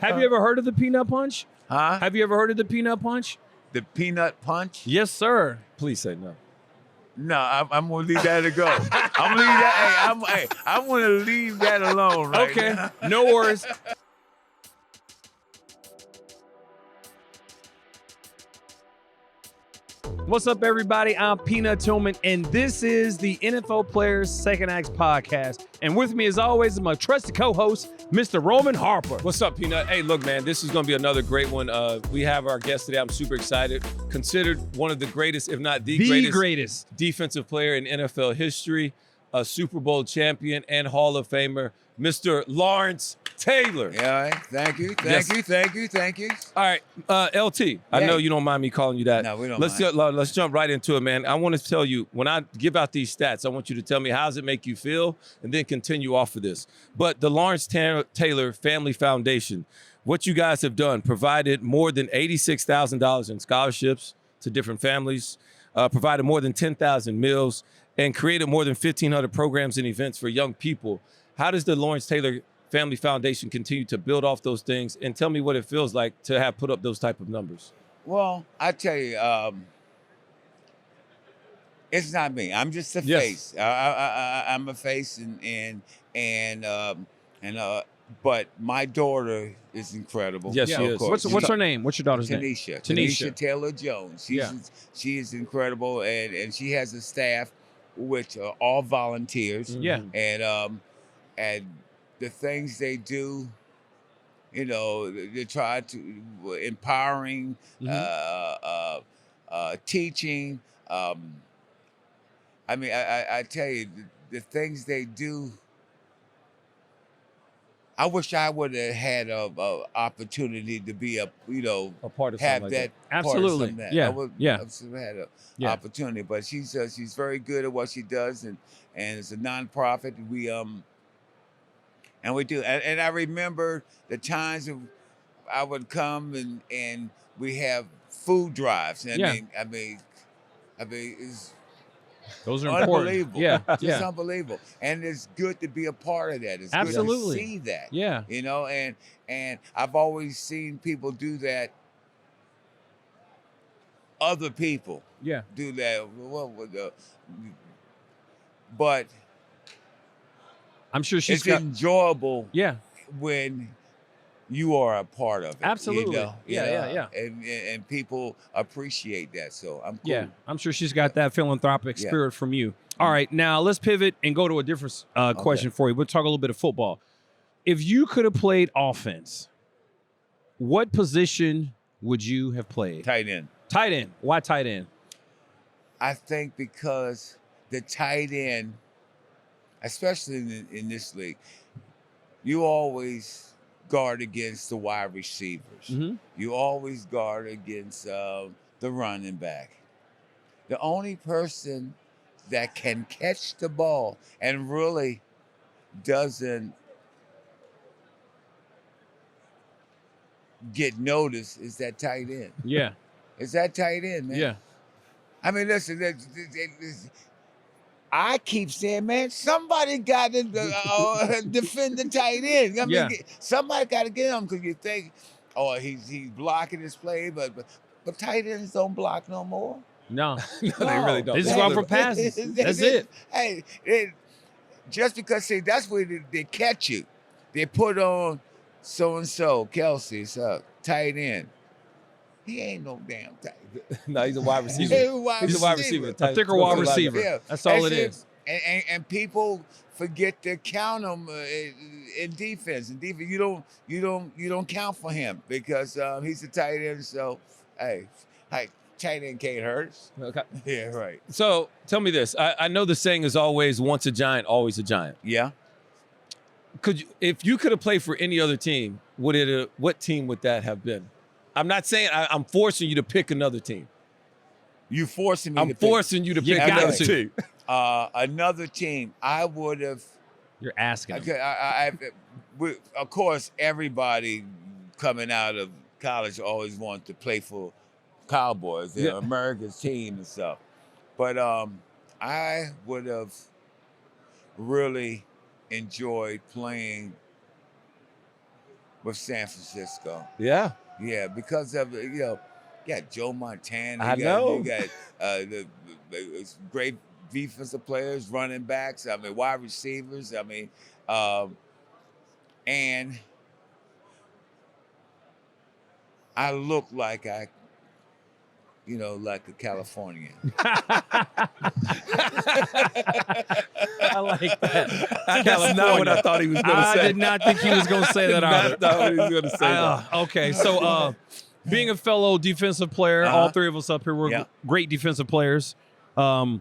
Have you ever heard of the peanut punch? Huh? Have you ever heard of the peanut punch? The peanut punch? Yes, sir. Please say no. No, I'm gonna leave that to go. I'm gonna leave that. I'm gonna leave that alone right now. Okay, no worries. What's up, everybody? I'm Peanut Tillman, and this is the NFL Players Second Acts podcast. And with me, as always, is my trusted co-host, Mr. Roman Harper. What's up, Peanut? Hey, look, man, this is going to be another great one. We have our guest today. I'm super excited. Considered one of the greatest, if not the greatest defensive player in NFL history, a Super Bowl champion and Hall of Famer, Mr. Lawrence Taylor. Yeah, thank you. All right, LT, I know you don't mind me calling you that. No, we don't mind. Let's jump right into it, man. I want to tell you, when I give out these stats, I want you to tell me how does it make you feel, and then continue off of this. But the Lawrence Taylor Family Foundation, what you guys have done, provided more than $86,000 in scholarships to different families, provided more than 10,000 meals, and created more than 1,500 programs and events for young people. How does the Lawrence Taylor Family Foundation continue to build off those things? And tell me what it feels like to have put up those type of numbers. Well, I tell you, it's not me. I'm just a face. I'm a face, but my daughter is incredible. Yes, she is. What's her name? What's your daughter's name? Tanisha Taylor Jones. She is incredible, and she has a staff which are all volunteers. Yeah. And the things they do, you know, they try to empowering, teaching. I mean, I tell you, the things they do. I wish I would have had a opportunity to be a part of have something like that. Absolutely. Part of Yeah. I would have had an opportunity, but she's very good at what she does, and it's a nonprofit. We do, and I remember the times I would come and we have food drives. And I mean, it's Those are unbelievable. Important. Just unbelievable. And it's good to be a part of that. It's Absolutely. good to see that. Yeah. You know, and I've always seen people do that. Other people do that. But I'm sure it's enjoyable. Yeah. When you are a part of it. Absolutely. You know? And people appreciate that. So I'm cool. Yeah, I'm sure she's got that philanthropic spirit from you. All right, now let's pivot and go to a different question for you. We'll talk a little bit of football. If you could have played offense, what position would you have played? Tight end. Tight end. Why tight end? I think because the tight end, especially in this league, you always guard against the wide receivers. Mm-hmm. You always guard against the running back. The only person that can catch the ball and really doesn't get noticed is that tight end. Yeah. It's that tight end, man. Yeah. I mean, listen, I keep saying, man, somebody got to defend the tight end. I mean, somebody got to get him, because you think, he's blocking his play, but tight ends don't block no more. No, they really don't. They just go out for passes. That's it. Hey, just because, see, that's where they catch you. They put on so-and-so, Kelsey's tight end. He ain't no damn tight end. No, he's a wide receiver. He's a wide receiver. A thicker wide receiver. Yeah. That's all it is. And people forget to count him in defense. In defense, you don't count for him because he's a tight end. So, hey, tight end can't hurt us. Okay. Yeah, right. So tell me this. I know the saying is always once a giant, always a giant. Yeah. If you could have played for any other team, what team would that have been? I'm not saying I'm forcing you to pick another team. You forcing me. I'm forcing you to pick another team. Another team. I would have. You're asking. Of course, everybody coming out of college always wants to play for Cowboys. They're America's team and stuff. But I would have really enjoyed playing with San Francisco. Yeah. Yeah, because of you got Joe Montana. I know. You got the great defensive players, running backs. I mean, wide receivers. I mean, and I look like like a Californian. I like that. That's not what I thought he was going to say. I did not think he was going to say that either. Not what he was going to say that. Okay, so being a fellow defensive player, all three of us up here, we're great defensive players. I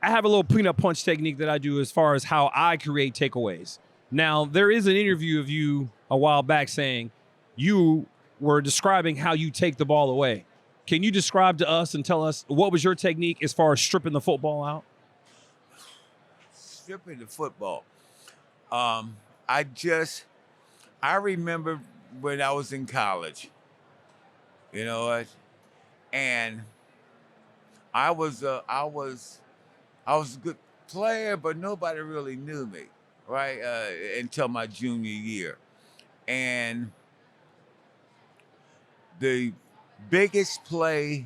have a little peanut punch technique that I do as far as how I create takeaways. Now, there is an interview of you a while back saying you were describing how you take the ball away. Can you describe to us and tell us what was your technique as far as stripping the football out? Stripping the football. I remember when I was in college, you know what? And I was a good player, but nobody really knew me, right? Until my junior year. And the biggest play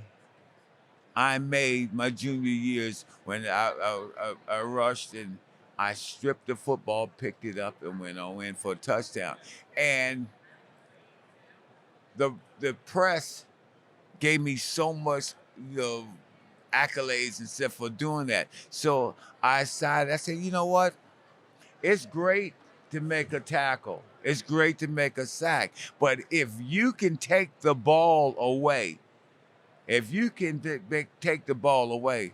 I made my junior years when I rushed and I stripped the football, picked it up, and went on in for a touchdown. And the press gave me so much, accolades and stuff for doing that. So I said, you know what? It's great to make a tackle. It's great to make a sack. But if you can take the ball away, take the ball away,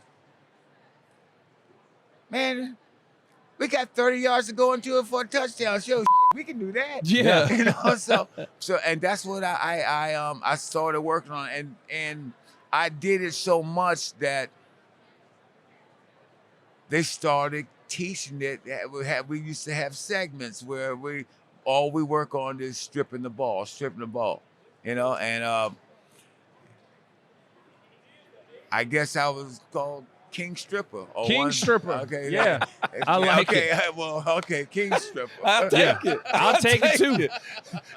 man, we got 30 yards to go into it for a touchdown. So we can do that. Yeah. So and that's what I started working on. And I did it so much that they started teaching it. We used to have segments where all we work on is stripping the ball, and I guess I was called King Stripper. King Stripper. Okay. Yeah. I like it. Okay, King Stripper. I'll take it. I'll take it too.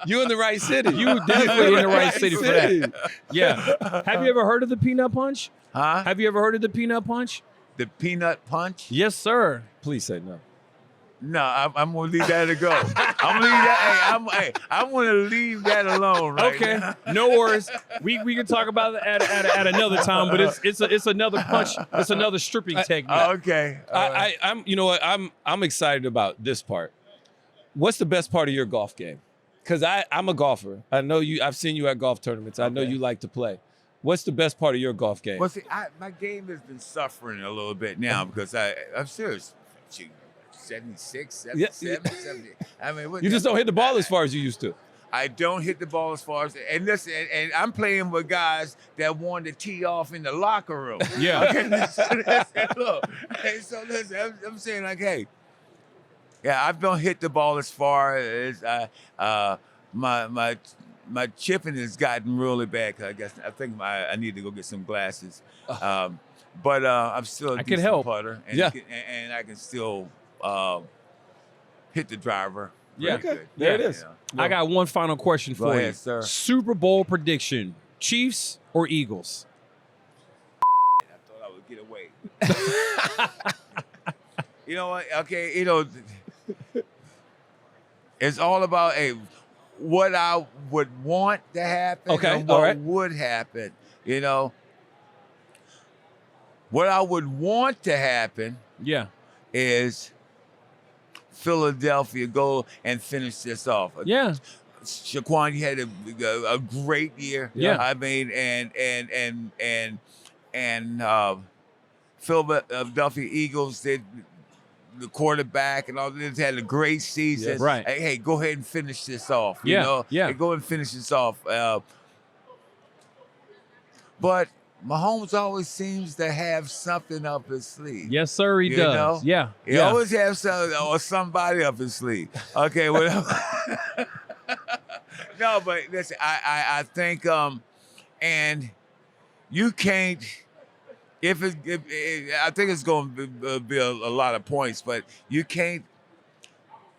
You in the right city. You definitely in the right city for that. Yeah. Have you ever heard of the peanut punch? Huh? Have you ever heard of the peanut punch? The peanut punch? Yes, sir. Please say no. No, I'm gonna leave that to go. I'm gonna leave that. I'm gonna leave that alone right now. No worries. We can talk about it at another time. But it's another punch. It's another stripping technique. Okay. I'm you know what I'm excited about this part. What's the best part of your golf game? Because I'm a golfer. I know you. I've seen you at golf tournaments. I know you like to play. What's the best part of your golf game? Well, see, my game has been suffering a little bit now because I'm serious. 76, 77, 70. I mean, you just don't hit the ball as far as you used to. I don't hit the ball as far as, and listen, and I'm playing with guys that want to tee off in the locker room. Yeah. Okay, look, so listen, I'm saying like, hey, yeah, I don't hit the ball as far as my chipping has gotten really bad. I think I need to go get some glasses. But I'm still a decent putter, and I can still hit the driver. Yeah, good. There it is. I got one final question for you. Ahead, sir. Super Bowl prediction: Chiefs or Eagles? I thought I would get away. You know what? Okay, it's all about what I would want to happen and what would happen. What I would want to happen is Philadelphia go and finish this off. Yeah. Saquon, you had a great year. Yeah. I mean, and Philadelphia Eagles did the quarterback and all this had a great season. Yes. Right. Hey, go ahead and finish this off. Yeah. Hey, go ahead and finish this off. But Mahomes always seems to have something up his sleeve. Yes, sir, he does. He always has somebody up his sleeve. Okay, well, no, but listen, I think, and you can't. I think it's going to be a lot of points, but you can't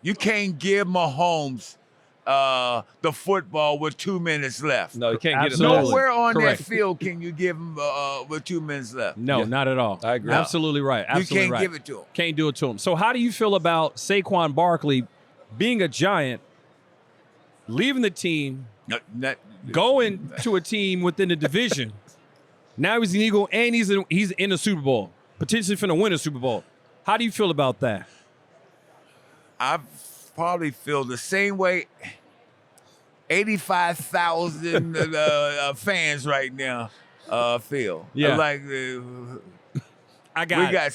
give Mahomes the football with 2 minutes left. No, you can't get it. Absolutely. Nowhere on Correct. that field can you give him with 2 minutes left. No, Yeah. not at all. I agree. Absolutely right. Absolutely you can't right. give it to him. Can't do it to him. So how do you feel about Saquon Barkley being a Giant, leaving the team, going to a team within the division? Now he's an Eagle and he's in a Super Bowl, potentially finna win a Super Bowl. How do you feel about that? I probably feel the same way 85,000 fans right now feel. Yeah. Like I got we it. got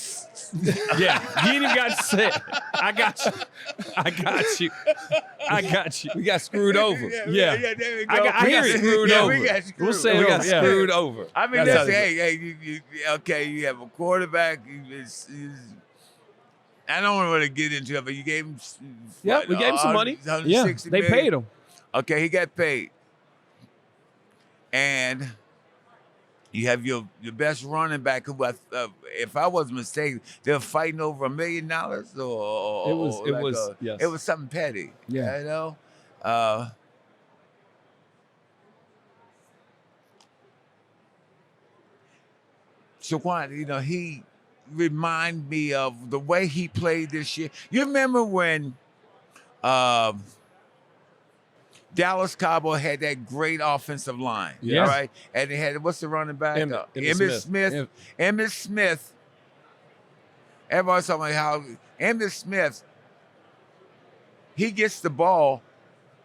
Yeah, you ain't even got to say it. I got you. I got you. I got you. We got screwed over. Yeah. there we go. I hear it. Screwed Yeah, over. we got screwed. We'll say We it got over. Yeah. screwed over. I mean, That's how listen, they you okay, you have a quarterback. I don't want to get into it, but you gave him. Yeah, we gave him some money. Yeah, 160 they million. paid him. Okay, he got paid. And you have your best running back, who, if I wasn't mistaken, they were fighting over $1 million, or yes. it was something petty. Yeah. You know. Saquon, he remind me of the way he played this year. You remember when Dallas Cowboys had that great offensive line, Yeah. right? And they had, what's the running back? Emmitt Smith. Emmitt Smith. Everybody's talking about how Emmitt Smith, he gets the ball,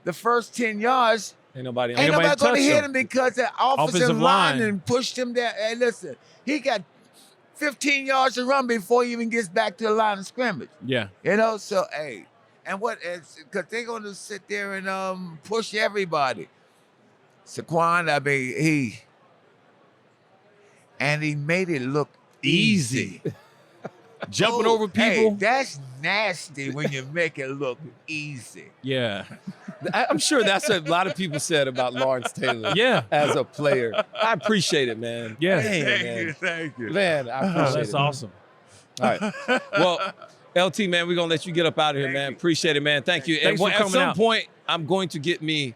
the first 10 yards, Ain't nobody ain't nobody going to touch hit him. him because the offensive line pushed him there. And listen, he got 15 yards to run before he even gets back to the line of scrimmage. Yeah. So, hey, and because they're going to sit there and push everybody. Saquon, I mean, he made it look easy. Jumping over people. Hey, that's nasty when you make it look easy. Yeah. I'm sure that's what a lot of people said about Lawrence Taylor. Yeah. As a player. I appreciate it, man. Yeah. Man, Thank you. Man, I appreciate That's it. awesome. All right. Well, LT, man, we're going to let you get up out of here, man. you. Appreciate it, man. Thank you. Thanks for At coming some out. point, I'm going to get me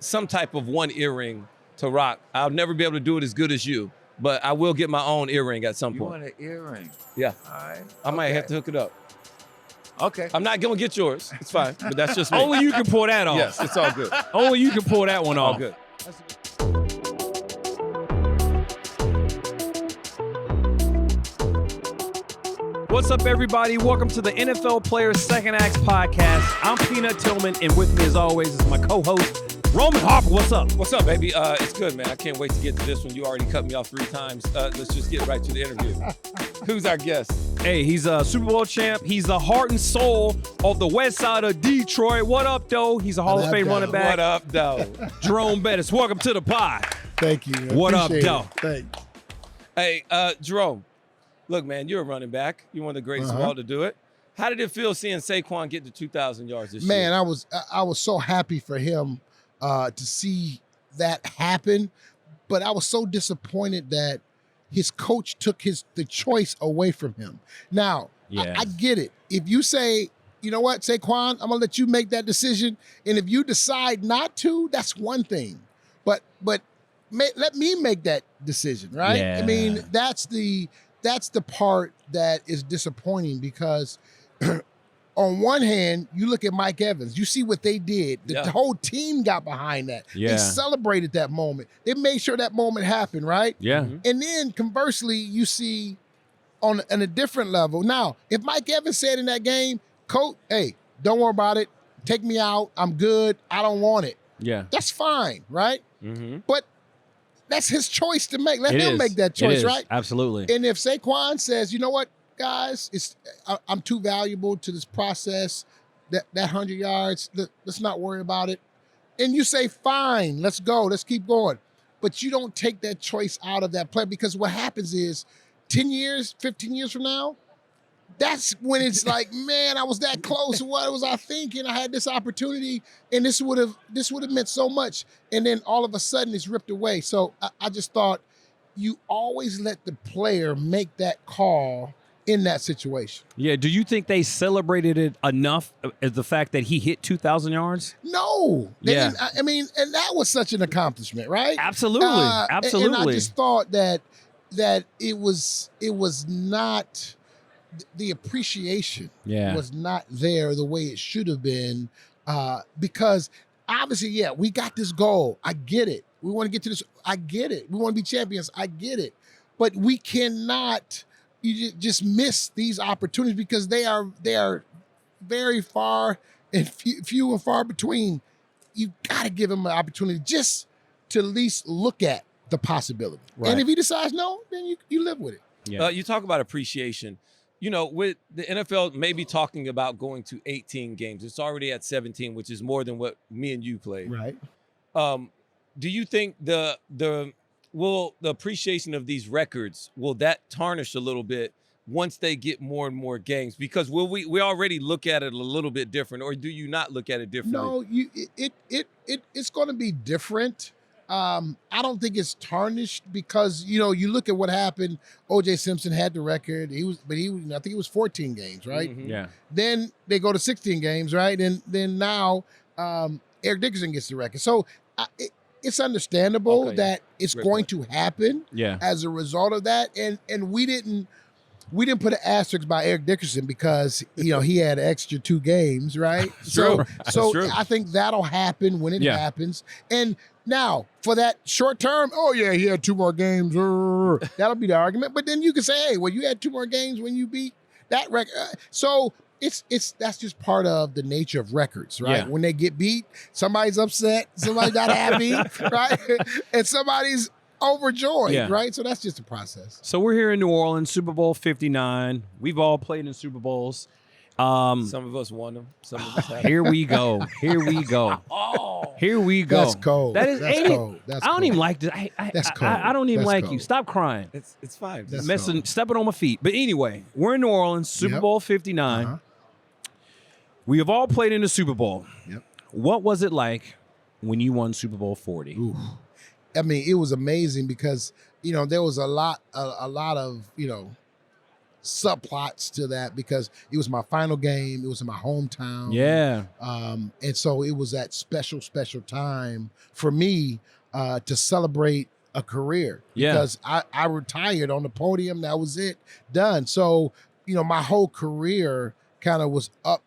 some type of one earring to rock. I'll never be able to do it as good as you, but I will get my own earring at some You point. want an earring? Yeah. All right. I might have to hook it up. Okay. I'm not going to get yours. It's fine, but that's just me. Only you can pull that off. Yes, it's all good. Only you can pull that one All off. good. What's up, everybody? Welcome to the NFL Players Second Acts podcast. I'm Peanut Tillman, and with me, as always, is my co-host, Roman Harper. What's up? What's up, baby? It's good, man. I can't wait to get to this one. You already cut me off 3 times. Let's just get right to the interview. Who's our guest? Hey, he's a Super Bowl champ. He's the heart and soul of the west side of Detroit. What up, though? He's a Hall of Fame running back. What up, though? Jerome Bettis. Welcome to the pod. Thank you. What up, Appreciate though? it. Thanks. Hey, Jerome. Look, man, you're a running back. You're one of the greatest of all to do it. How did it feel seeing Saquon get to 2,000 yards this year? Man, I was so happy for him to see that happen, but I was so disappointed that his coach took the choice away from him. Now, Yeah. I get it. If you say, you know what, Saquon, I'm gonna let you make that decision, and if you decide not to, that's one thing. But let me make that decision, right? Yeah. I mean, that's the part that is disappointing because on one hand, you look at Mike Evans, you see what they did. The whole team got behind that. Yeah. They celebrated that moment. They made sure that moment happened, right? Yeah. And then conversely, you see on a different level. Now, if Mike Evans said in that game, coach, hey, don't worry about it. Take me out. I'm good. I don't want it. Yeah. That's fine, right? Mm-hmm. But that's his choice to make. Let him make that choice, right? Absolutely. And if Saquon says, you know what, guys, I'm too valuable to this process, that 100 yards, let's not worry about it. And you say, fine, let's go, let's keep going. But you don't take that choice out of that play because what happens is 10 years, 15 years from now, that's when it's like, man, I was that close. What was I thinking? I had this opportunity, and this would have meant so much. And then all of a sudden, it's ripped away. So I just thought you always let the player make that call in that situation. Yeah. Do you think they celebrated it enough as the fact that he hit 2,000 yards? No. They Yeah. didn't. I mean, and that was such an accomplishment, right? Absolutely. Absolutely. And I just thought that it was not, the appreciation was not there the way it should have been, because obviously, yeah, we got this goal. I get it. We want to get to this. I get it. We want to be champions. I get it. But we cannot just miss these opportunities because they are very far and few and far between. You got to give him an opportunity just to at least look at the possibility. Right. And if he decides no, then you live with it. Yeah. You talk about appreciation. You know, with the NFL maybe talking about going to 18 games. It's already at 17, which is more than what me and you played. Right. Do you think the appreciation of these records, will that tarnish a little bit once they get more and more games? Because will we already look at it a little bit different, or do you not look at it differently? No, it's going to be different. I don't think it's tarnished because, you know, you look at what happened. O.J. Simpson had the record. I think it was 14 games, right? Mm-hmm. Yeah. Then they go to 16 games, right? And then now Eric Dickerson gets the record. So it's understandable that it's going to happen as a result of that. And we didn't put an asterisk by Eric Dickerson because, you know, he had extra 2 games, right? So I think that'll happen when it happens. And now, for that short term, oh yeah, he had 2 more games. That'll be the argument. But then you can say, hey, well, you had 2 more games when you beat that record. So that's just part of the nature of records, right? Yeah. When they get beat, somebody's upset, somebody's not happy, right? And somebody's overjoyed, right? So that's just a process. So we're here in New Orleans, Super Bowl 59. We've all played in Super Bowls. Some of us won them. Some of us haven't. Here we go. Here we go. Here we go. That's cold. That's cold. That's I don't cold. even like this. That's cold. I don't even That's like cold. you. Stop crying. It's fine. Stepping on my feet. But anyway, we're in New Orleans, Super Bowl 59. Uh-huh. We have all played in the Super Bowl. Yep. What was it like when you won Super Bowl 40? Ooh. I mean, it was amazing because, you know, there was a lot of, you know, subplots to that because it was my final game. It was in my hometown. Yeah. And so it was that special time for me to celebrate a career because I retired on the podium. That was it, done. So, you know, my whole career kind of was up,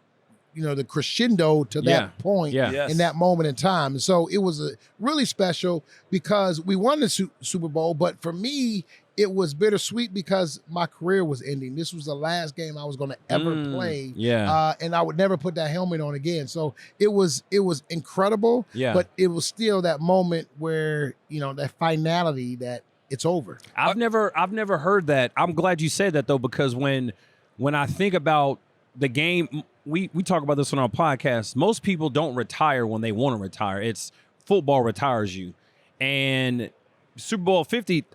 you know, the crescendo to that point in that moment in time. And so it was really special because we won the Super Bowl. But for me, it was bittersweet because my career was ending. This was the last game I was going to ever play. Yeah. And I would never put that helmet on again. So it was incredible. Yeah. But it was still that moment where, you know, that finality that it's over. I've never heard that. I'm glad you said that though, because when I think about the game, we talk about this on our podcast. Most people don't retire when they want to retire. It's football retires you. And Super Bowl 50,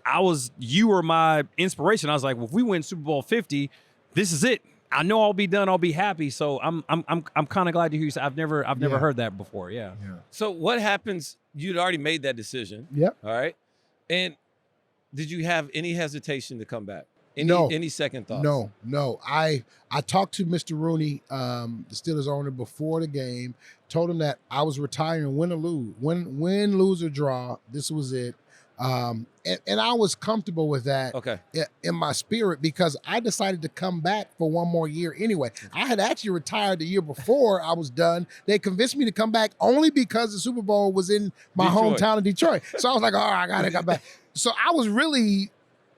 you were my inspiration. I was like, well, if we win Super Bowl 50, this is it. I know I'll be done. I'll be happy. So I'm kind of glad to hear you say I've never heard that before. Yeah. So what happens? You'd already made that decision. Yep. All right. And did you have any hesitation to come back? Any second thoughts? No. I talked to Mr. Rooney, the Steelers owner, before the game. Told him that I was retiring, win or lose or draw. This was it. And I was comfortable with that in my spirit because I decided to come back for one more year anyway. I had actually retired the year before I was done. They convinced me to come back only because the Super Bowl was in my hometown of Detroit. So I was like, I got to come back. So I was really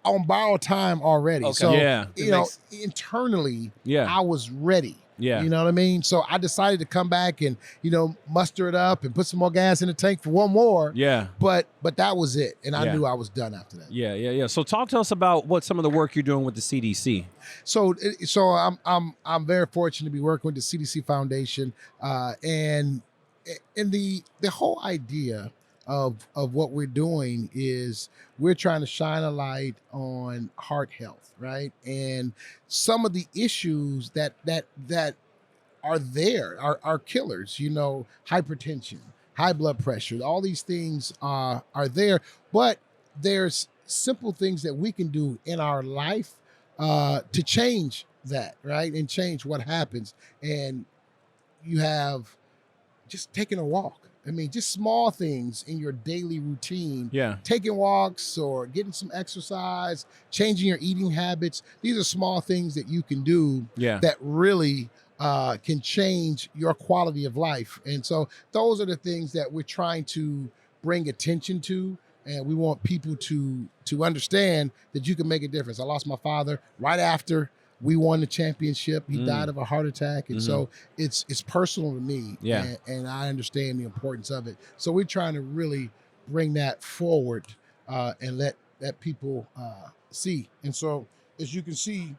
on borrowed time already. So, you know, internally, I was ready. Yeah. You know what I mean? So I decided to come back and, you know, muster it up and put some more gas in the tank for one more. Yeah. But that was it. And I knew I was done after that. Yeah. So talk to us about what some of the work you're doing with the CDC. So I'm very fortunate to be working with the CDC Foundation. And the whole idea of what we're doing is we're trying to shine a light on heart health, right? And some of the issues that are there are killers, you know, hypertension, high blood pressure, all these things are there, but there's simple things that we can do in our life to change that, right? And change what happens. And you have just taking a walk. I mean, just small things in your daily routine. Yeah. Taking walks or getting some exercise, changing your eating habits. These are small things that you can do that really can change your quality of life. And so those are the things that we're trying to bring attention to. And we want people to understand that you can make a difference. I lost my father right after we won the championship. He died of a heart attack. And so it's personal to me. Yeah. And I understand the importance of it. So we're trying to really bring that forward and let people see. And so as you can see,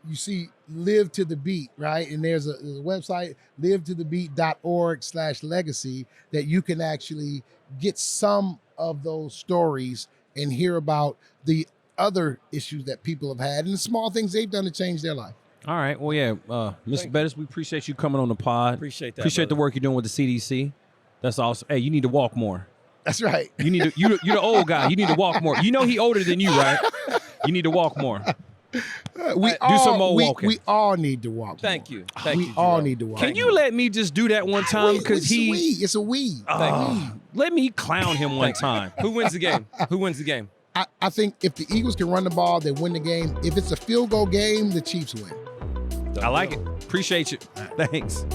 you see Live to the Beat, right? And there's a website, livetothebeat.org/legacy, that you can actually get some of those stories and hear about the other issues that people have had and the small things they've done to change their life. All right. Well, yeah, Mr. Bettis, we appreciate you coming on the pod. Appreciate that. Appreciate the brother. work you're doing with the CDC. That's awesome. Hey, you need to walk more. That's right. You need to. You're the old guy. You need to walk more. You know he older than you, right? You need to walk more. Do some more walking. We all need to walk. Thank more. you. Thank We you. all Jerome. need to walk. Can you let me just do that one time? Because it's a we. let me clown him one time. Who wins the game? Who wins the game? I think if the Eagles can run the ball, they win the game. If it's a field goal game, the Chiefs win. I like it. Appreciate you. Thanks.